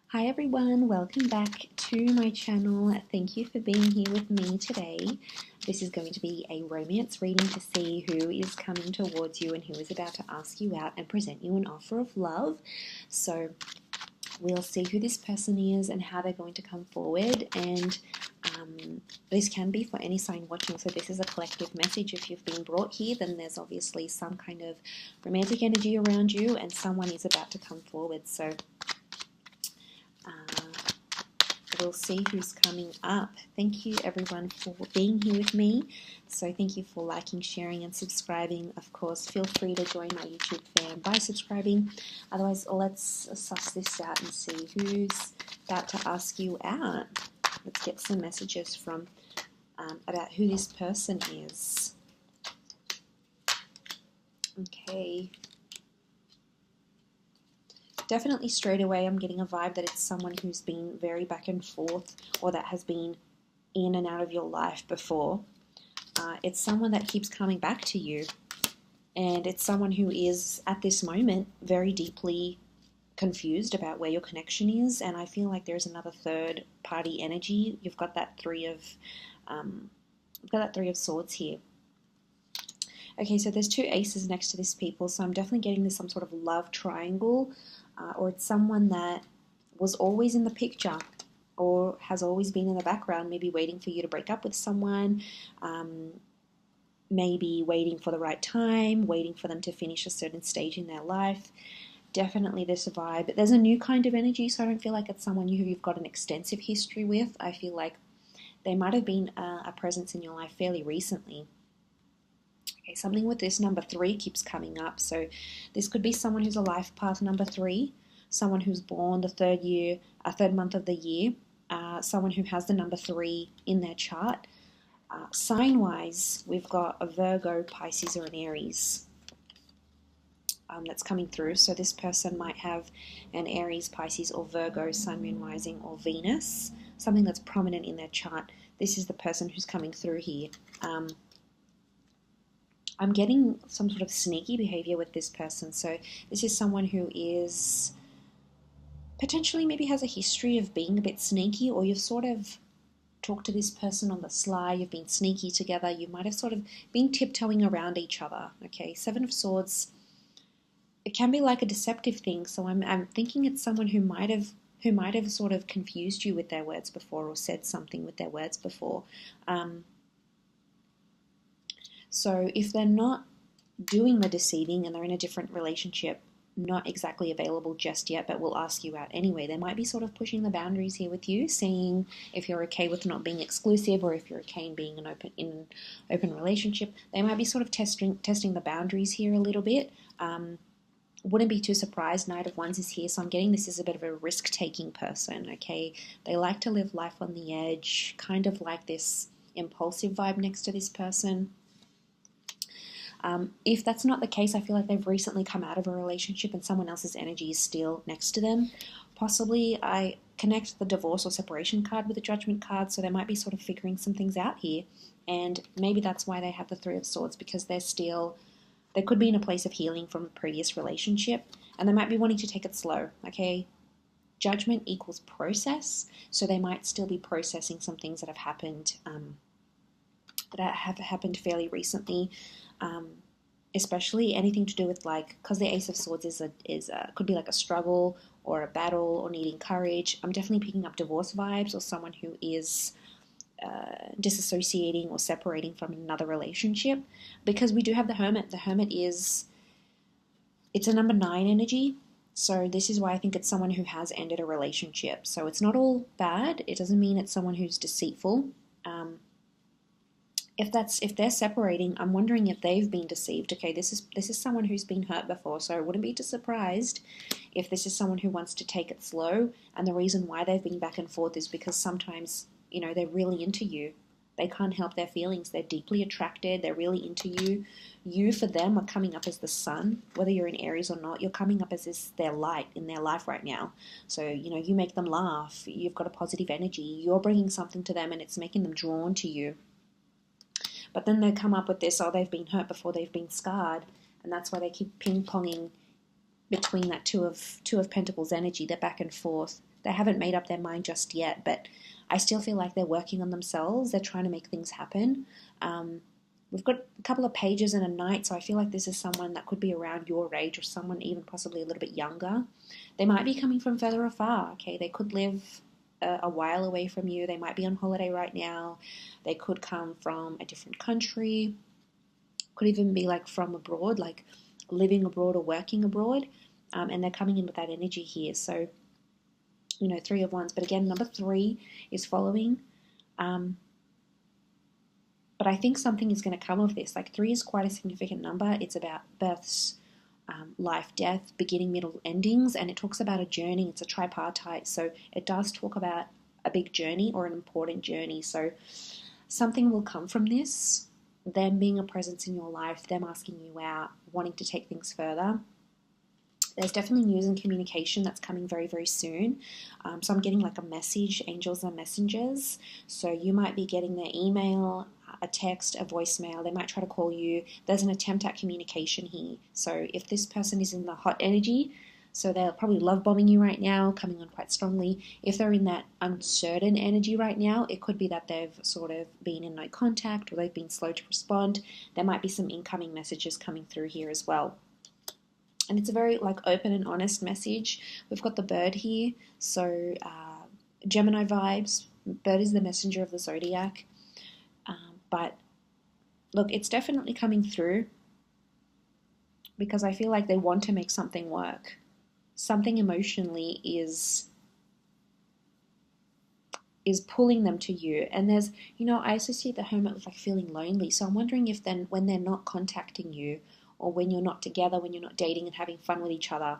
Hi everyone, welcome back to my channel. Thank you for being here with me today. This is going to be a romance reading to see who is coming towards you and who is about to ask you out and present you an offer of love. So we'll see who this person is and how they're going to come forward, and this can be for any sign watching, so this is a collective message. If you've been brought here, then there's obviously some kind of romantic energy around you and someone is about to come forward. So we'll see who's coming up. Thank you everyone for being here with me. So thank you for liking, sharing and subscribing. Of course, feel free to join my YouTube fam by subscribing. Otherwise, let's suss this out and see who's about to ask you out. Let's get some messages from about who this person is. Okay. Definitely straight away I'm getting a vibe that it's someone who's been very back and forth, or that has been in and out of your life before. It's someone that keeps coming back to you, and it's someone who is at this moment very deeply confused about where your connection is, and I feel like there's another third party energy. You've got that three of swords here. Okay, so there's two aces next to this people, so I'm definitely getting this some sort of love triangle, or it's someone that was always in the picture or has always been in the background, maybe waiting for you to break up with someone, maybe waiting for the right time, waiting for them to finish a certain stage in their life. Definitely this vibe. There's a new kind of energy, so I don't feel like it's someone who you've got an extensive history with. I feel like they might have been a presence in your life fairly recently. Okay, something with this number 3 keeps coming up. So this could be someone who's a life path number 3, someone who's born the third month of the year, someone who has the number 3 in their chart. Sign-wise, we've got a Virgo, Pisces, or an Aries that's coming through. So this person might have an Aries, Pisces, or Virgo, Sun, Moon, Rising, or Venus, something that's prominent in their chart. This is the person who's coming through here. I'm getting some sort of sneaky behavior with this person. So this is someone who is potentially maybe has a history of being a bit sneaky, or you've sort of talked to this person on the sly, you've been sneaky together, you might have sort of been tiptoeing around each other. Okay, 7 of Swords, it can be like a deceptive thing, so I'm thinking it's someone who might have sort of confused you with their words before, or said something with their words before. So if they're not doing the deceiving and they're in a different relationship, not exactly available just yet, but will ask you out anyway, they might be sort of pushing the boundaries here with you, seeing if you're okay with not being exclusive, or if you're okay in being in an open relationship. They might be sort of testing the boundaries here a little bit. Wouldn't be too surprised. Knight of Wands is here, so I'm getting this as a bit of a risk-taking person, okay? They like to live life on the edge, kind of like this impulsive vibe next to this person. If that's not the case, I feel like they've recently come out of a relationship and someone else's energy is still next to them. Possibly I connect the divorce or separation card with the judgment card, so they might be sort of figuring some things out here. And maybe that's why they have the 3 of Swords, because they could be in a place of healing from a previous relationship, and they might be wanting to take it slow, okay? Judgment equals process, so they might still be processing some things that have happened fairly recently, especially anything to do with, like, because the Ace of Swords could be like a struggle or a battle or needing courage. I'm definitely picking up divorce vibes, or someone who is disassociating or separating from another relationship, because we do have the Hermit. The Hermit it's a number 9 energy. So this is why I think it's someone who has ended a relationship. So it's not all bad. It doesn't mean it's someone who's deceitful. If they're separating, I'm wondering if they've been deceived. Okay, this is someone who's been hurt before, so I wouldn't be too surprised if this is someone who wants to take it slow, and the reason why they've been back and forth is because sometimes, they're really into you. They can't help their feelings. They're deeply attracted. They're really into you. You, for them, are coming up as the sun. Whether you're in Aries or not, you're coming up as their light in their life right now. So, you make them laugh. You've got a positive energy. You're bringing something to them, and it's making them drawn to you. But then they come up with this, they've been hurt before, they've been scarred, and that's why they keep ping-ponging between that two of Pentacles energy. They're back and forth. They haven't made up their mind just yet, but I still feel like they're working on themselves. They're trying to make things happen. We've got a couple of pages and a knight, so I feel like this is someone that could be around your age or someone even possibly a little bit younger. They might be coming from further afar, okay? They could live a while away from you. They might be on holiday right now. They could come from a different country. Could even be like from abroad, like living abroad or working abroad. And they're coming in with that energy here. So, you know, 3 of Wands. But again, number 3 is following. But I think something is going to come of this. Like 3 is quite a significant number. It's about births, life, death, beginning, middle, endings. And it talks about a journey. It's a tripartite. So it does talk about a big journey or an important journey. So something will come from this. Them being a presence in your life, them asking you out, wanting to take things further. There's definitely news and communication that's coming very, very soon. So I'm getting like a message. Angels are messengers. So you might be getting their email, a text, a voicemail. They might try to call you. There's an attempt at communication here. So if this person is in the hot energy, so they're probably love bombing you right now, coming on quite strongly. If they're in that uncertain energy right now, it could be that they've sort of been in no contact or they've been slow to respond. There might be some incoming messages coming through here as well. And it's a very like open and honest message. We've got the bird here. So Gemini vibes. Bird is the messenger of the zodiac. But look, it's definitely coming through because I feel like they want to make something work. Something emotionally is pulling them to you. And there's, you know, I associate the hermit with like feeling lonely. So I'm wondering if then when they're not contacting you or when you're not together, when you're not dating and having fun with each other,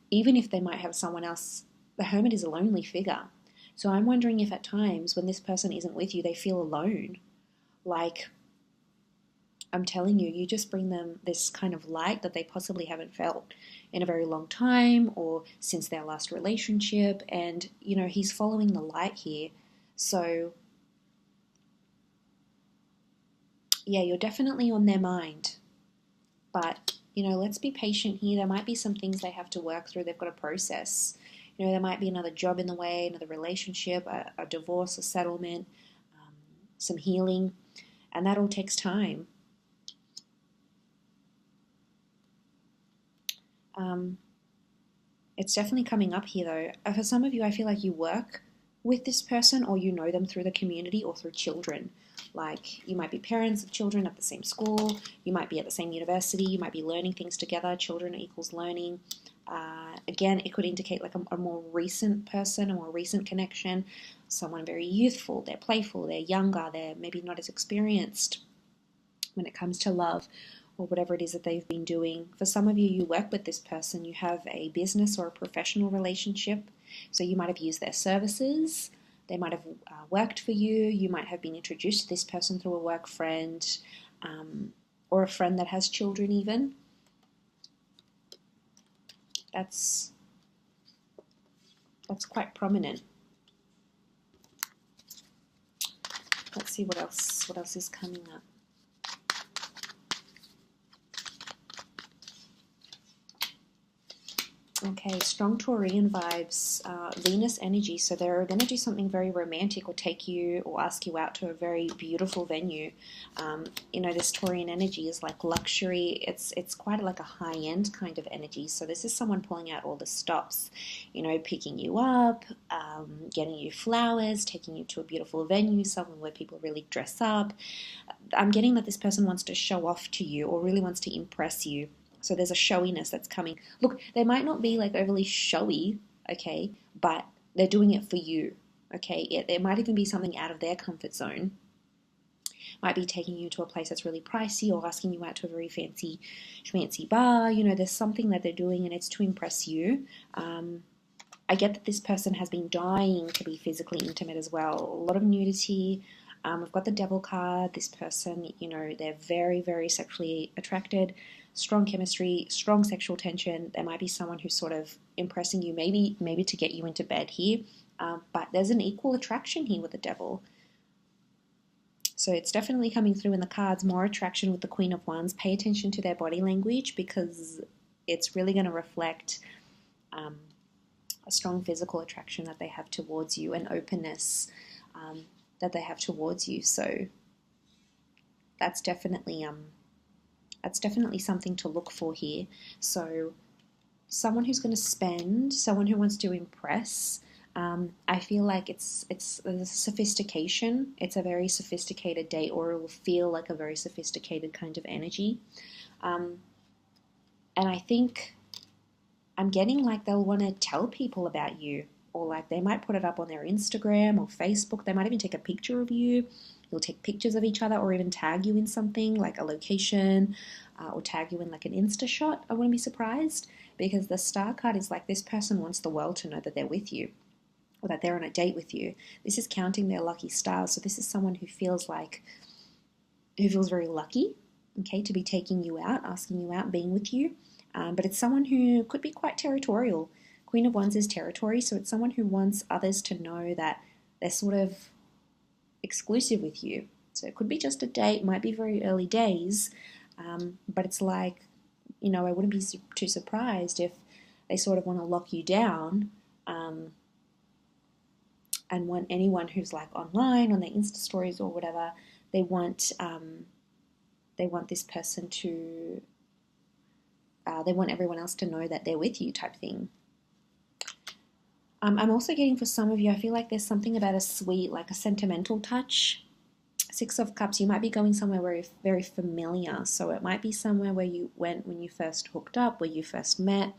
even if they might have someone else, the hermit is a lonely figure. So I'm wondering if at times when this person isn't with you, they feel alone. Like, I'm telling you, you just bring them this kind of light that they possibly haven't felt in a very long time or since their last relationship. And, you know, he's following the light here. So, yeah, you're definitely on their mind. But, you know, let's be patient here. There might be some things they have to work through. They've got to process. You know, there might be another job in the way, another relationship, a divorce, a settlement, some healing. And that all takes time. It's definitely coming up here though. For some of you, I feel like you work with this person or you know them through the community or through children. Like you might be parents of children at the same school, you might be at the same university, you might be learning things together. Children equals learning. Again, it could indicate like a more recent person, a more recent connection, someone very youthful, they're playful, they're younger, they're maybe not as experienced when it comes to love or whatever it is that they've been doing. For some of you, you work with this person, you have a business or a professional relationship, so you might have used their services, they might have worked for you, you might have been introduced to this person through a work friend, or a friend that has children even. That's quite prominent. Let's see what else is coming up. Okay, strong Taurian vibes, Venus energy. So they're going to do something very romantic or take you or ask you out to a very beautiful venue. You know, this Taurian energy is like luxury. It's quite like a high-end kind of energy. So this is someone pulling out all the stops, you know, picking you up, getting you flowers, taking you to a beautiful venue, somewhere where people really dress up. I'm getting that this person wants to show off to you or really wants to impress you. So there's a showiness that's coming. Look, they might not be like overly showy, okay, but they're doing it for you, okay? It might even be something out of their comfort zone. Might be taking you to a place that's really pricey or asking you out to a very fancy bar. You know, there's something that they're doing and it's to impress you. I get that this person has been dying to be physically intimate as well. A lot of nudity. We've got the Devil card. This person, you know, they're very, very sexually attracted. Strong chemistry, strong sexual tension. There might be someone who's sort of impressing you, maybe to get you into bed here. But there's an equal attraction here with the Devil. So it's definitely coming through in the cards. More attraction with the Queen of Wands. Pay attention to their body language because it's really going to reflect a strong physical attraction that they have towards you, an openness that they have towards you. So that's definitely something to look for here. So someone who's going to spend, someone who wants to impress. I feel like it's a sophistication. It's a very sophisticated date, or it will feel like a very sophisticated kind of energy. And I think I'm getting like they'll want to tell people about you, or like they might put it up on their Instagram or Facebook. They might even take a picture of you. They'll take pictures of each other, or even tag you in something like a location, or tag you in like an Insta shot. I wouldn't be surprised, because the Star card is like this person wants the world to know that they're with you, or that they're on a date with you. This is counting their lucky stars. So this is someone who feels very lucky, okay, to be taking you out, asking you out, being with you. But it's someone who could be quite territorial. Queen of Wands is territory, so it's someone who wants others to know that they're sort of exclusive with you. So it could be just a date, might be very early days, but it's like, I wouldn't be too surprised if they sort of want to lock you down, and want anyone who's like online on their Insta stories or whatever, they want this person to, they want everyone else to know that they're with you type thing. I'm also getting, for some of you, I feel like there's something about a sweet, like a sentimental touch. Six of Cups, you might be going somewhere very, very familiar. So it might be somewhere where you went when you first hooked up, where you first met.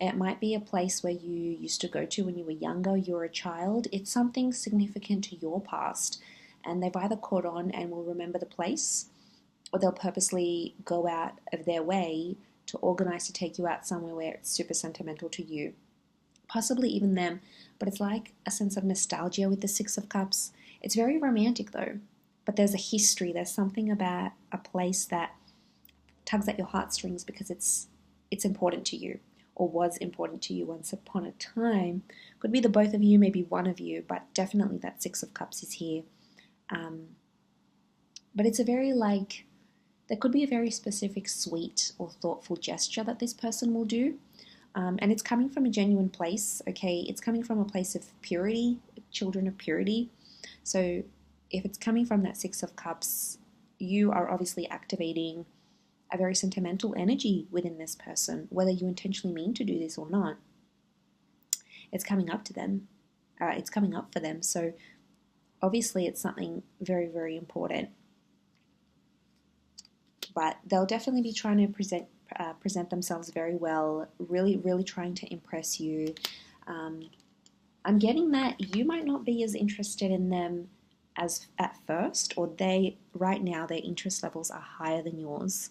It might be a place where you used to go to when you were younger, you were a child. It's something significant to your past. And they've either caught on and will remember the place, or they'll purposely go out of their way to organize to take you out somewhere where it's super sentimental to you. Possibly even them, but it's like a sense of nostalgia with the Six of Cups. It's very romantic though, but there's a history. There's something about a place that tugs at your heartstrings because it's important to you, or was important to you once upon a time. Could be the both of you, maybe one of you, but definitely that Six of Cups is here. But it's a very there could be a very specific, sweet or thoughtful gesture that this person will do. And it's coming from a genuine place, okay? It's coming from a place of purity, children of purity. So if it's coming from that Six of Cups, you are obviously activating a very sentimental energy within this person, whether you intentionally mean to do this or not. It's coming up to them. It's coming up for them. So obviously it's something very, very important. But they'll definitely be trying to present themselves very well, really, really trying to impress you. I'm getting that you might not be as interested in them as at first, or right now their interest levels are higher than yours,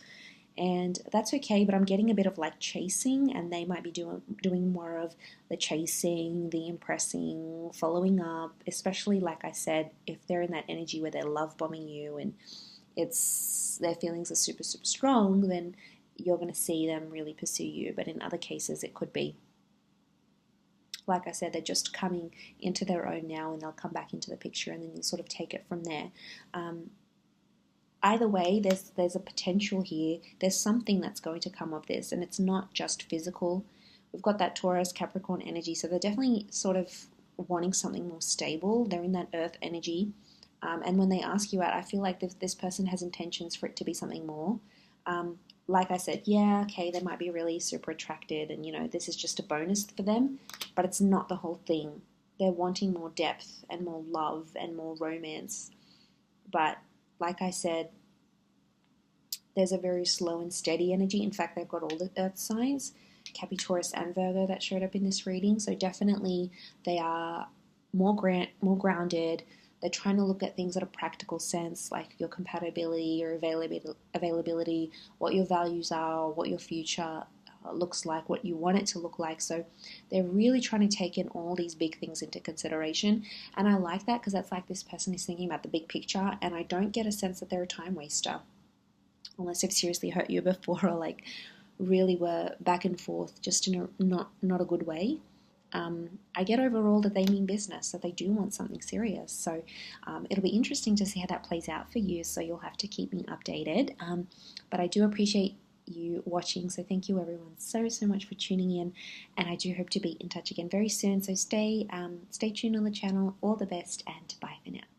and that's okay. But I'm getting a bit of like chasing, and they might be doing more of the chasing, the impressing, following up, especially like I said, if they're in that energy where they're love bombing you and their feelings are super, super strong, then you're going to see them really pursue you. But in other cases, it could be, like I said, they're just coming into their own now, and they'll come back into the picture, and then you'll sort of take it from there. Either way, there's a potential here. There's something that's going to come of this, and it's not just physical. We've got that Taurus, Capricorn energy, so they're definitely sort of wanting something more stable. They're in that earth energy. And when they ask you out, I feel like this person has intentions for it to be something more. Like I said, yeah, okay, they might be really super attracted, and this is just a bonus for them, but it's not the whole thing. They're wanting more depth and more love and more romance. But like I said, there's a very slow and steady energy. In fact, they've got all the earth signs, Capricorn, Taurus, and Virgo, that showed up in this reading. So definitely they are more grounded. They're trying to look at things at a practical sense, like your compatibility, your availability, what your values are, what your future looks like, what you want it to look like. So they're really trying to take in all these big things into consideration. And I like that, because that's like this person is thinking about the big picture, and I don't get a sense that they're a time waster, unless they've seriously hurt you before, or like really were back and forth just in a not a good way. I get overall that they mean business, that they do want something serious. So it'll be interesting to see how that plays out for you. So you'll have to keep me updated. But I do appreciate you watching. So thank you everyone so much for tuning in, and I do hope to be in touch again very soon. So stay tuned on the channel. All the best, and bye for now.